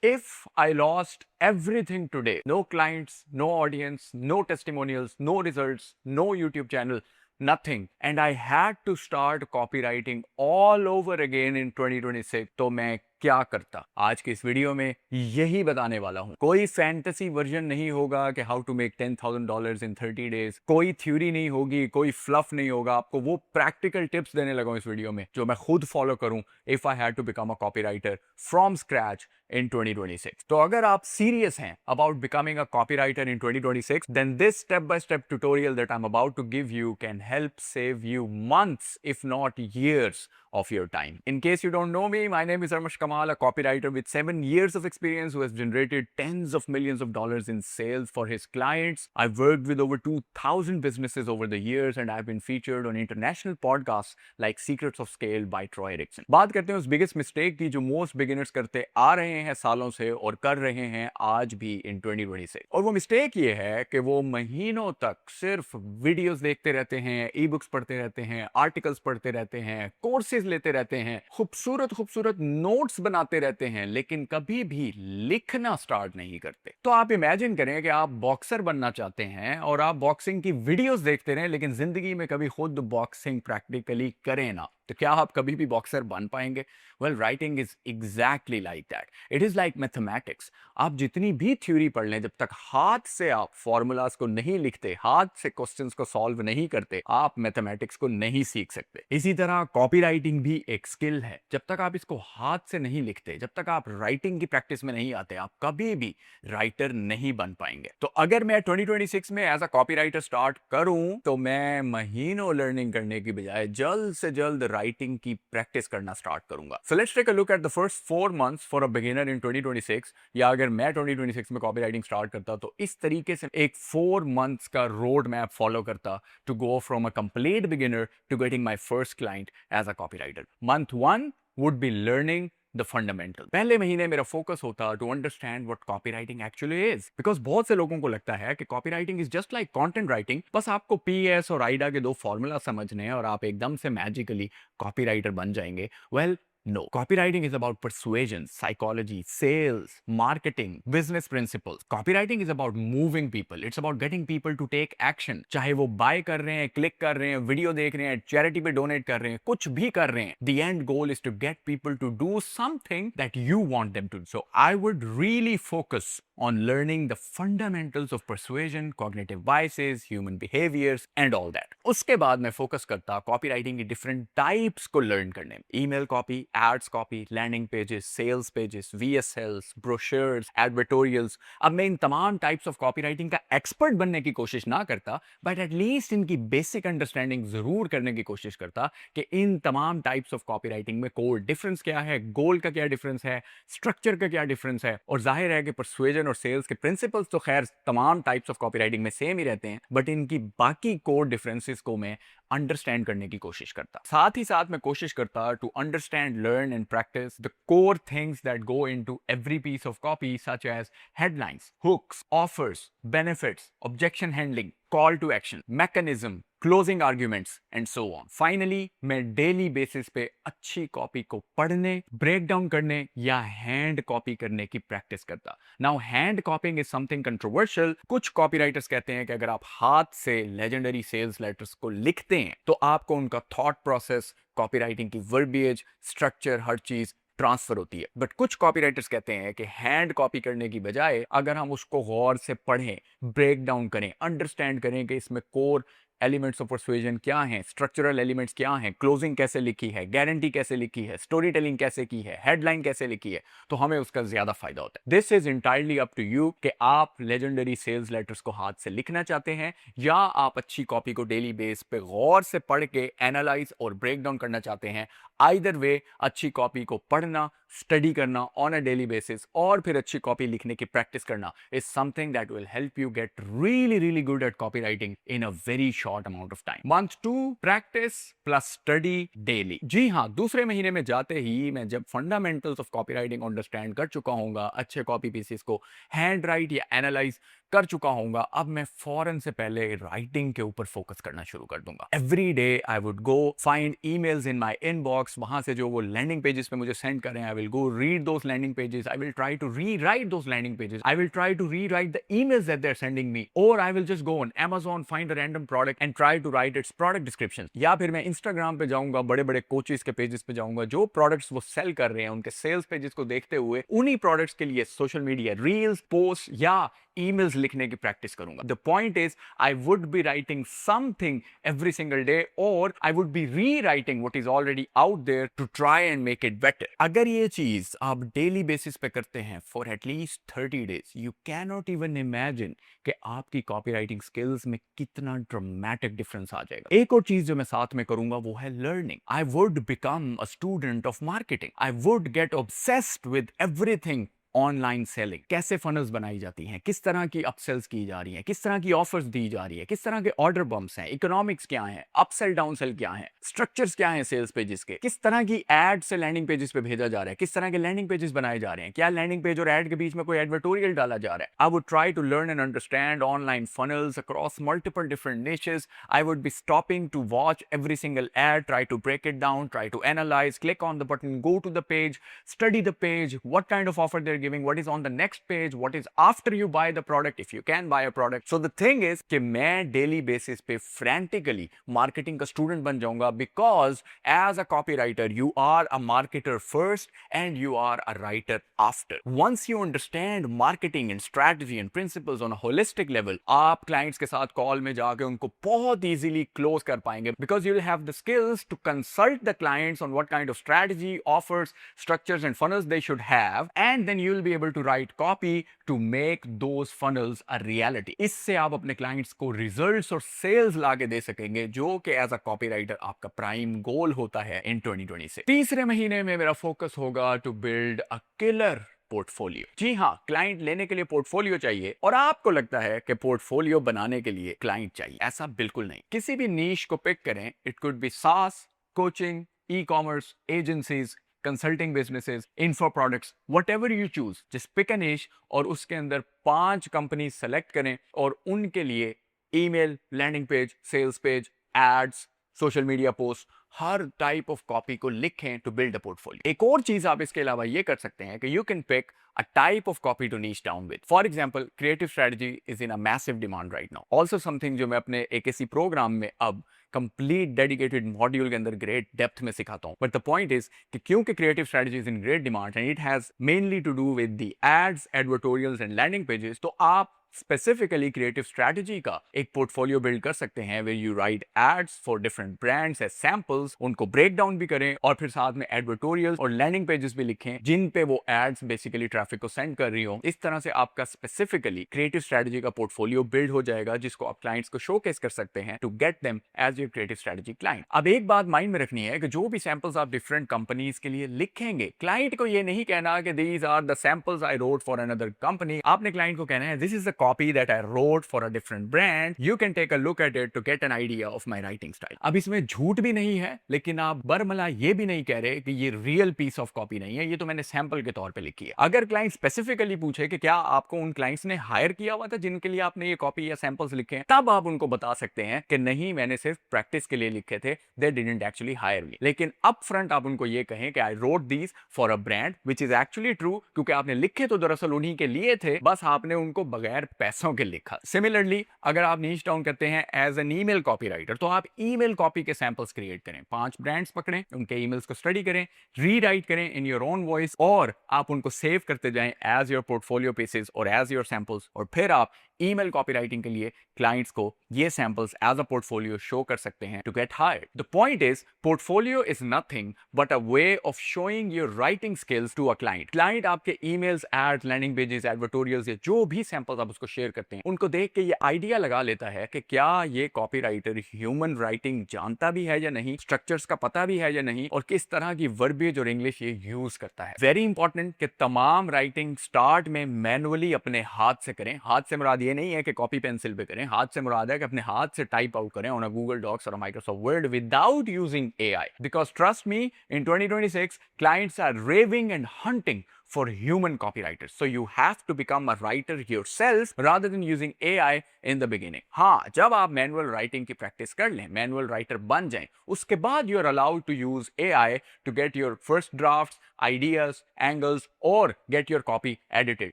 If I lost everything today, no clients, no audience, no testimonials, no results, no YouTube channel, nothing, and I had to start copywriting all over again in 2026, तो मैं क्या करता? आज की इस video में यही बताने वाला हूं। कोई फैंटेसी वर्जन नहीं होगा कि how to make $10,000 in 30 days, कोई थ्योरी नहीं होगी, कोई फ्लफ नहीं होगा। आपको वो प्रैक्टिकल टिप्स देने लगा हूं इस वीडियो में जो मैं खुद फॉलो करूं if I had to become a copywriter from scratch in 2026। तो अगर आप सीरियस हैं about becoming a copywriter in 2026, then this step-by-step tutorial that I'm about to give you can help save you months, if not years, of your time. In case you don't know me, my name is Armash Kamal, a copywriter with 7 years of experience who has generated tens of millions of dollars in sales for his clients. I've worked with over 2,000 businesses over the years and I've been featured on international podcasts like Secrets of Scale by Troy Erickson. बात करते हैं उस biggest mistake की जो most beginners करते आ रहे हैं सालों से और कर रहे हैं आज भी in 2026। और वो mistake ये है कि वो महीनों तक सिर्फ वीडियोस देखते रहते हैं, ई-बुक्स पढ़ते रहते हैं, आर्टिकल्स पढ़ते रहते हैं, कोर्सेज लेते रहते हैं, खूबसूरत खूबसूरत नोट्स बनाते रहते हैं, लेकिन कभी भी लिखना स्टार्ट नहीं करते। तो आप इमेजिन करें कि आप बॉक्सर बनना चाहते हैं और आप बॉक्सिंग की वीडियोस देखते रहें, लेकिन जिंदगी में कभी खुद बॉक्सिंग प्रैक्टिकली करें ना, तो क्या आप कभी भी बॉक्सर बन पाएंगे? Well, writing is exactly like that. It is like mathematics. आप जितनी भी थ्योरी पढ़ लें, जब तक हाथ से आप फॉर्मूलाज को नहीं लिखते, हाथ से क्वेश्चंस को सॉल्व नहीं करते, आप मैथमेटिक्स को नहीं सीख सकते। इसी तरह कॉपी राइटिंग भी एक स्किल है। जब तक आप इसको हाथ से नहीं लिखते, जब तक आप राइटिंग की प्रैक्टिस में नहीं आते, आप कभी भी राइटर नहीं बन पाएंगे। तो अगर मैं 2026 में as a copywriter start करूं, तो मैं महीनों लर्निंग करने की बजाय जल्द से जल्द राइटिंग की प्रैक्टिस करना स्टार्ट करूंगा। So let's take a look at the first 4 months for a beginner in 2026। या अगर मैं 2026 में कॉपी राइटिंग स्टार्ट करता तो इस तरीके से एक 4 मंथ्स का रोड मैप फॉलो करता to go from a complete beginner to getting my first client as a copywriter. Month 1 would be learning the fundamental. पहले महीने मेरा फोकस होता to understand what copywriting actually is, because बहुत से लोगों को लगता है कि copywriting is just like content writing. बस आपको पीएस और आइडा के 2 फॉर्मूला समझने हैं और आप एकदम से मैजिकली कॉपीराइटर बन जाएंगे। Well, no. Copywriting is about persuasion, psychology, sales, marketing, business principles. Copywriting is about moving people. It's about getting people to take action. चाहे वो buy कर रहे हैं, click कर रहे हैं, वीडियो देख रहे हैं, charity पे donate कर रहे हैं, कुछ भी कर रहे हैं. The end goal is to get people to do something that you want them to do. So I would really focus on learning the fundamentals of persuasion, cognitive biases, human behaviors and all that. उसके बाद मैं focus करता copywriting की different types को learn करने में। Email copy, ads copy, landing pages, sales pages, VSLs, brochures, advertorials. अब मैं इन तमाम टाइप्स ऑफ कॉपीराइटिंग का एक्सपर्ट बनने की कोशिश ना करता, बट एटलीस्ट इनकी बेसिक अंडरस्टैंडिंग जरूर करने की कोशिश करता कि इन तमाम टाइप्स ऑफ कॉपीराइटिंग में कोर डिफरेंस क्या है, गोल का क्या डिफरेंस है, स्ट्रक्चर का क्या डिफरेंस है। और जाहिर है कि परसुएजन और सेल्स के प्रिंसिपल्स तो खैर तमाम टाइप्स ऑफ कॉपीराइटिंग में सेम ही रहते हैं, बट इनकी बाकी कोर डिफरेंसेस को मैं अंडरस्टैंड करने की कोशिश करता। साथ ही साथ मैं कोशिश करता to understand, learn and practice the core things that go into every piece of copy, such as headlines, hooks, offers, benefits, objection handling, call to action, mechanism, closing arguments and so on. Finally मैं daily basis पे अच्छी copy को पढ़ने, break down करने या hand copy करने की practice करता। Now hand कॉपिंग is something controversial. कुछ कॉपीराइटर्स कहते हैं कि अगर आप हाथ से लेजेंडरी सेल्स लेटर्स को लिखते हैं तो आपको उनका थॉट प्रोसेस, कॉपीराइटिंग की वर्बिएज, स्ट्रक्चर, हर चीज ट्रांसफर होती है। बट कुछ कॉपीराइटर्स कहते हैं कि हैंड कॉपी करने की बजाय अगर हम उसको गौर से पढ़ें, ब्रेक डाउन करें, अंडरस्टैंड करें कि इसमें कोर एलिमेंट्स ऑफ परसुएजन क्या हैं, स्ट्रक्चरल एलिमेंट्स क्या हैं, क्लोजिंग कैसे लिखी है, गारंटी कैसे लिखी है, स्टोरी टेलिंग कैसे की है, हेडलाइन कैसे लिखी है, तो हमें उसका ज्यादा फायदा होता है। This is entirely up to you कि आप लेजेंडरी सेल्स लेटर्स को हाथ से लिखना चाहते हैं या आप अच्छी कॉपी को डेली बेस पे गौर से पढ़ के एनालाइज और ब्रेक डाउन करना चाहते हैं। आइदर वे, अच्छी कॉपी को पढ़ना, स्टडी करना ऑन अ डेली बेसिस और फिर अच्छी कॉपी लिखने की प्रैक्टिस करना is something that will help you get really good at copy writing in a very short amount of time. Month 2, practice plus study daily. जी हाँ, दूसरे महीने में जाते ही मैं जब fundamentals of copy writing understand कर चुका हूंगा, अच्छे कॉपी पीसेस को हैंड राइट या एनालाइज कर चुका हूँगा, अब मैं फौरन से पहले राइटिंग के ऊपर फोकस करना शुरू कर दूंगा। Every day I would go find emails in my inbox, वहां से जो वो लैंडिंग पेजेस पे मुझे सेंड करें, I will go read those landing pages, I will try to rewrite those landing pages, I will try to rewrite the emails that they are sending me, और I will just go on Amazon, find a random product and try to write its product description। या फिर मैं Instagram पे जाऊंगा, बड़े बड़े coaches के pages पे जाऊंगा, जो प्रोडक्ट्स वो सेल कर रहे हैं उनके सेल्स पेजेस को देखते हुए उन्हीं प्रोडक्ट्स के लिए सोशल मीडिया रील्स, पोस्ट या emails लिखने की प्रैक्टिस करूंगा। The point is, I would be writing something every single day, or I would be rewriting what is already out there to try and make it better। अगर ये चीज आप daily basis पे करते हैं for at least 30 days, you cannot even imagine कि आपकी copy writing skills में कितना ड्रामेटिक डिफरेंस आ जाएगा। एक और चीज जो मैं साथ में करूंगा वो है learning. I would become a student of marketing. I would get obsessed with everything online selling, कैसे फनल्स बनाई जाती हैं, किस तरह की अपसेल्स की जा रही हैं, किस तरह की ऑफर्स दी जा रही है, किस तरह के ऑर्डर बम्प्स हैं, इकोनॉमिक्स क्या है, अपसेल डाउनसेल क्या है, स्ट्रक्चर्स क्या हैं सेल्स पेजेस के, किस तरह की एड से लैंडिंग पेजेस पे भेजा जा रहा है, किस तरह के लैंडिंग पेजेस बनाए जा रहे हैं, क्या लैंडिंग पेज और एड के बीच में कोई एडवर्टोरियल डाला जा रहा है। I would try to learn and understand online funnels across multiple different niches। I would be stopping to watch every single ad, try to break it down, try to analyze, click on the button, go to the page, study the page, what kind of offer they're giving, what is on the next page, what is after you buy the product, if you can buy a product। So the thing is कि मैं daily basis पे frantically marketing का student बन जाऊंगा, because as a copywriter you are a marketer first and you are a writer after। Once you understand marketing and strategy and principles on a holistic level, आप clients के साथ call में जाके उनको बहुत easily close कर पाएंगे, because you will have the skills to consult the clients on what kind of strategy, offers, structures and funnels they should have, and then you will be able to write copy to make those funnels a reality। इससे आप अपने clients को results और sales लाके दे सकेंगे, जो कि as a copywriter आपका प्राइम गोल होता है in 2026। तीसरे महीने में मेरा फोकस होगा to build a killer portfolio. जी हाँ, क्लाइंट लेने के लिए पोर्टफोलियो चाहिए, और आपको लगता है कि पोर्टफोलियो बनाने के लिए क्लाइंट चाहिए। ऐसा बिल्कुल नहीं। किसी भी नीश को पिक करें, it could be SaaS, coaching, e commerce, agencies, consulting businesses, info products, whatever you choose, just pick a niche और उसके अंदर 5 कंपनी सेलेक्ट करें और उनके लिए email, landing page, sales page, ads, social media post, हर type of copy को लिखें टू बिल्ड अ पोर्टफोलियो। एक और चीज आप इसके अलावा ये कर सकते हैं कि you can pick a type of copy to niche down with। For example, creative strategy is in a massive demand right now। Also something जो मैं अपने AKC प्रोग्राम में अब कंप्लीट डेडिकेटेड मॉड्यूल के अंदर ग्रेट डेप्थ में सिखाता हूं। बट द पॉइंट इज कि क्योंकि creative strategy is in great demand and it has mainly to do with the ads, advertorials and landing pages, तो आप स्पेसिफिकली क्रिएटिव स्ट्रैटेजी का एक पोर्टफोलियो बिल्ड कर सकते हैं, where you write ads for different brands as samples, उनको break down भी करें और फिर साथ में एडवर्टोरियल्स और लैंडिंग पेजेस भी लिखें जिन पे वो एड्स बेसिकली ट्रैफिक को सेंड कर रही हो। इस तरह से आपका स्पेसिफिकली क्रिएटिव स्ट्रैटेजी का पोर्टफोलियो बिल्ड हो जाएगा, जिसको आप क्लाइंट्स को शोकेस कर सकते हैं to get them as your creative strategy client. अब एक बात माइंड में रखनी है कि जो भी सैंपल्स आप डिफरेंट कंपनीज के लिए लिखेंगे, क्लाइंट को ये नहीं कहना कि these are the samples I wrote for another company. आपने क्लाइंट को कहना है this is the copy that I wrote for a different brand, you can take a look at it to get an idea of my writing style। अब इसमें झूठ भी नहीं है, लेकिन आप बरमला ये भी नहीं कह रहे कि ये रियल पीस ऑफ कॉपी नहीं है, ये तो मैंने सैंपल के तौर पे लिखी है। अगर क्लाइंट स्पेसिफिकली पूछे कि क्या आपको उन क्लाइंट्स ने हायर किया हुआ था जिनके लिए आपने ये कॉपी या सैंपल्स लिखे हैं, तब आप उनको बता सकते हैं कि नहीं, मैंने सिर्फ प्रैक्टिस के लिए लिखे थे, they didn't actually hire me। लेकिन अप फ्रंट आप उनको ये कहें कि I wrote these for a brand which is actually true, क्योंकि आपने लिखे तो दरअसल उन्हीं के लिए थे, बस आपने उनको बगैर पैसों के लिखा। सिमिलरली अगर आप नीच डाउन करते हैं एज एन ईमेल कॉपीराइटर, तो आप ईमेल कॉपी के सैंपल्स क्रिएट करें, 5 ब्रांड्स पकड़ें, उनके ईमेल्स को स्टडी करें, रीराइट करें इन योर ओन वॉइस, और आप उनको सेव करते जाएं एज योर पोर्टफोलियो पीसेस और एज योर सैंपल्स, और फिर आप ईमेल कॉपीराइटिंग के लिए क्लाइंट्स को ये samples as a portfolio show कर सकते हैं to get hired. The point is, portfolio is nothing but a way of showing your writing skills to a client. Client आपके emails, ads, landing pages, advertorials या जो भी samples आप उसको share करते हैं, उनको देख के ये आइडिया लगा लेता है कि क्या ये कॉपीराइटर ह्यूमन राइटिंग जानता भी है या नहीं, स्ट्रक्चर्स का पता भी है या नहीं, और किस तरह की वर्बिएज और इंग्लिश ये यूज करता है। वेरी इंपॉर्टेंट कि तमाम राइटिंग स्टार्ट में मैनुअली अपने हाथ से करें। हाथ से मुराद ये नहीं है कि कॉपी पेंसिल पे करें, हाथ से मुराद है कि अपने हाथ से टाइप आउट करें ऑन अ गूगल डॉक्स और Microsoft word without using AI। Because trust me, in 2026 clients are raving and hunting for human copywriters. So you have to become a writer yourself rather than using AI in the beginning. हाँ, जब आप manual writing की practice कर लें, manual writer बन जाएं, उसके बाद you are allowed to use AI to get your first drafts, ideas, angles और get your copy edited.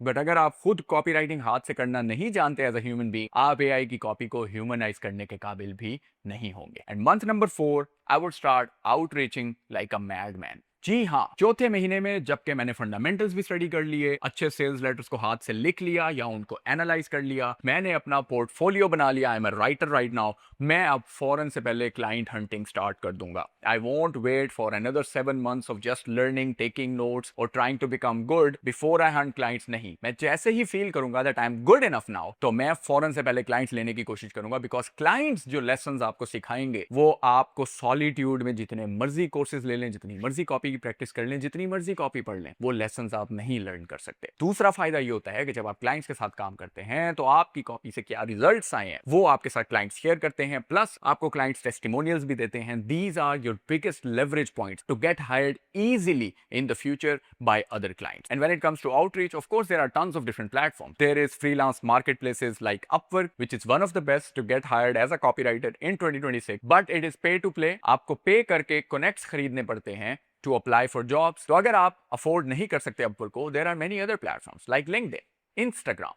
But अगर आप खुद कॉपी राइटिंग हाथ से करना नहीं जानते एज अ ह्यूमन बीइंग, आप AI की कॉपी को ह्यूमनाइज करने के काबिल भी नहीं होंगे. And month number 4, I would start outreaching like a madman. जी हाँ, चौथे महीने में जबकि मैंने फंडामेंटल्स भी स्टडी कर लिए, अच्छे सेल्स लेटर्स को हाथ से लिख लिया या उनको एनालाइज कर लिया, मैंने अपना पोर्टफोलियो बना लिया, I am a writer right now, मैं अब फौरन से पहले क्लाइंट हंटिंग स्टार्ट कर दूंगा. I won't wait for another 7 months of just learning, taking notes और trying to become good before I hunt clients. नहीं, मैं जैसे ही फील करूंगा that I am good enough now, तो मैं फौरन से पहले क्लाइंट्स लेने की कोशिश करूंगा. बिकॉज क्लाइंट्स जो लेसन आपको सिखाएंगे वो आपको सॉलिट्यूड में जितने मर्जी कोर्सेज ले लें, जितनी मर्जी कॉपी की प्रैक्टिस कर लें, जितनी मर्जी कॉपी पढ़ लें, वो लेसन आप नहीं लर्न कर सकते. दूसरा फायदा ये होता है कि जब आप क्लाइंट्स के साथ काम करते हैं तो आपकी कॉपी से क्या रिजल्ट्स आए हैं वो आपके साथ क्लाइंट्स शेयर करते हैं, प्लस आपको क्लाइंट्स टेस्टिमोनियल्स भी देते हैं. These are your biggest leverage points to get hired easily in the future by other clients. And when it comes to outreach, of course, there are tons of different platforms. There is freelance marketplaces like Upwork, which is one of the best to get hired as a copywriter in 2026. But it is pay to play. आपको पे करके connects खरीदने पड़ते हैं to apply for jobs. तो अगर आप afford नहीं कर सकते Upwork को, there are many other platforms like LinkedIn, Instagram,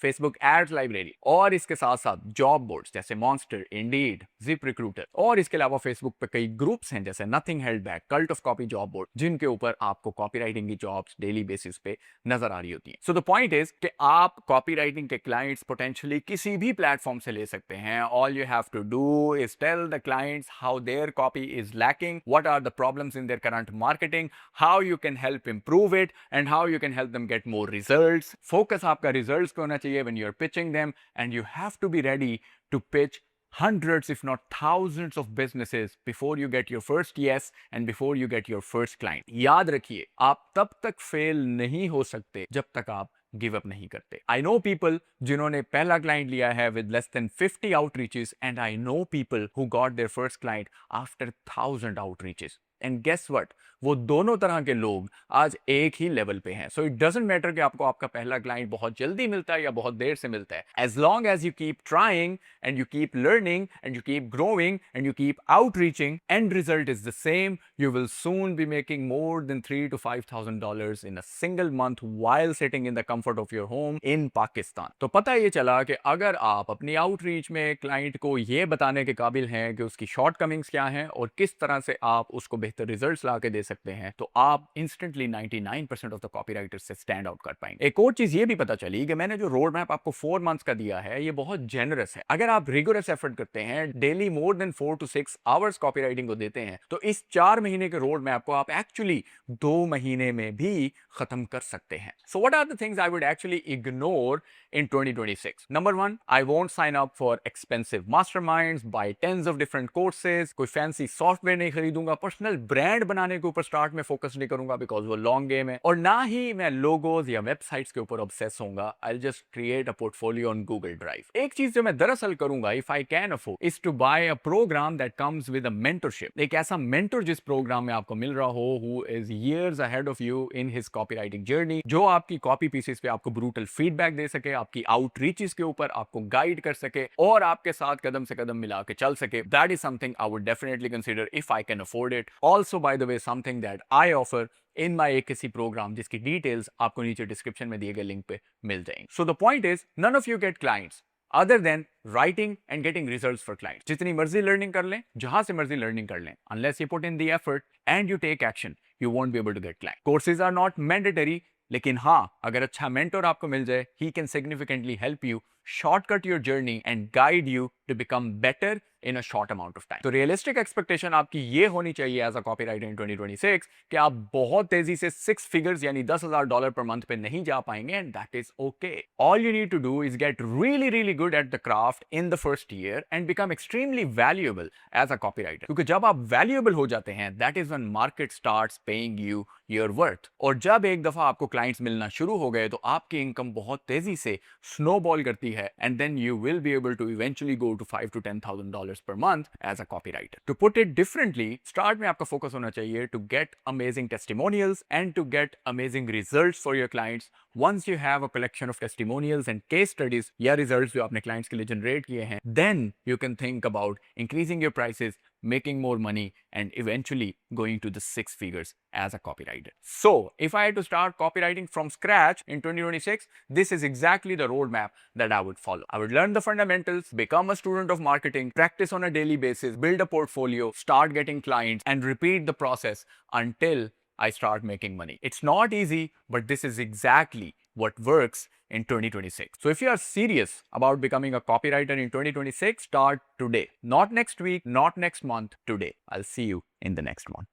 Facebook ads library और इसके साथ साथ जॉब बोर्ड्स जैसे मॉन्स्टर, इंडीड, जिप रिक्रूटर और इसके अलावा फेसबुक पे कई ग्रुप्स हैं जैसे Nothing Held Back, Cult of Copy job board, जिनके ऊपर आपको कॉपीराइटिंग की जॉब्स डेली बेसिस पे नजर आ रही होती हैं. सो द पॉइंट इज कि आप कॉपीराइटिंग के क्लाइंट्स पोटेंशियली किसी भी प्लेटफॉर्म से ले सकते हैं. All you have to do is tell the clients how their copy is lacking, what are the problems in their current marketing, how you can help improve it and how you can help them get more results. Focus आपका results पे होना चाहिए when you're pitching them, and you have to be ready to pitch hundreds if not thousands of businesses before you get your first yes and before you get your first client. याद रखिए, आप तब तक fail नहीं हो सकते जब तक आप गिव अप नहीं करते. आई नो पीपल जिन्होंने पहला क्लाइंट लिया है with less than 50 outreaches, and I know people who got their first client after 1000 outreaches. And guess what, वो दोनों तरह के लोग आज एक ही लेवल पे हैं. सो इट डजंट मैटर कि आपको आपका पहला क्लाइंट बहुत जल्दी मिलता है या बहुत देर से मिलता है. As long as you keep trying and you keep learning and you keep growing and you keep outreaching, and result is the same. You will soon be making more than $3,000 to $5,000 in a single month while sitting in the comfort of your home in Pakistan. तो पता ये चला कि अगर आप अपनी outreach में client को ये बताने के काबिल हैं कि उसकी शॉर्टकमिंग्स क्या हैं और किस तरह से आप उसको बेहतर रिजल्ट्स ला के दे सकते हैं, तो आप इंस्टेंटली 99% ऑफ द कॉपीराइटर्स से स्टैंड आउट कर पाएंगे. एक और चीज ये भी पता चली कि मैंने जो रोड मैप आपको 4 months का दिया है ये बहुत जेनरस है. अगर आप रिगोरस एफर्ट करते हैं, daily more than 4 to 6 hours copywriting को देते हैं, तो इस 4 महीने के रोड मैप को आप एक्चुअली 2 महीने में भी खत्म कर सकते हैं. So what are the things I would actually ignore in 2026? Number 1, I won't sign up for expensive masterminds, buy tens of different courses, कोई fancy software नहीं खरीदूंगा, पर्सनल ब्रांड बनाने के ऊपर स्टार्ट में फोकस नहीं करूंगा बिकॉज वो लॉन्ग गेम है, और ना ही मैं लोगोज या वेबसाइट्स के ऊपर ऑब्सेस होऊंगा. I will just create a portfolio on Google Drive. एक चीज जो मैं दरअसल करूंगा, if I can afford, is to buy a program that comes with a mentorship. एक ऐसा मेंटर जिस प्रोग्राम में आपको मिल रहा हो, who is years ahead of you in his copywriting journey, जो आपकी कॉपी पीसेस पे आपको ब्रूटल फीडबैक दे सके, आपकी आउटरीचेस के ऊपर आपको गाइड कर सके और आपके साथ कदम से कदम मिला के चल सके. That is something I would definitely consider if I can afford it. Also by the way something that I offer in my AKC प्रोग्राम, जिसकी डिटेल्स आपको नीचे डिस्क्रिप्शन में दिए गए लिंक पे मिल जाएंगे. So the point is, none of you get clients other than writing and getting results for clients. जितनी मर्जी लर्निंग कर लें, जहां से मर्जी लर्निंग कर लें, unless you put in the effort and you take action, you won't be able to get clients. Courses are not mandatory, लेकिन हाँ, अगर अच्छा मेंटर आपको मिल जाए, he can significantly help you shortcut your journey and guide you to become better in a short amount of time. तो realistic expectation आपकी ये होनी चाहिए एज अ कॉपीराइटर इन 2026 कि आप बहुत तेजी से 6 figures यानी $10,000 पर मंथ पे नहीं जा पाएंगे, and that is okay. All you need to do is get really good at the craft in the first year and become extremely valuable as a copywriter. क्योंकि जब आप valuable हो जाते हैं, that is when market starts paying you your worth. और जब एक दफा आपको क्लाइंट्स मिलना शुरू हो गए, तो आपकी इनकम बहुत तेजी से स्नोबॉल करती है, and then you will be able to eventually go to $5,000 to $10,000 $100 per month as a copywriter. To put it differently, start में आपका focus होना चाहिए to get amazing testimonials and to get amazing results for your clients. Once you have a collection of testimonials and case studies या results जो आपने clients के लिए generate किए हैं, then you can think about increasing your prices, making more money, and eventually going to the 6 figures as a copywriter. So, if I had to start copywriting from scratch in 2026, this is exactly the roadmap that I would follow. I would learn the fundamentals, become a student of marketing, practice on a daily basis, build a portfolio, start getting clients, and repeat the process until I start making money. It's not easy, but this is exactly what works in 2026. So if you are serious about becoming a copywriter in 2026, start today. Not next week, not next month, today. I'll see you in the next one.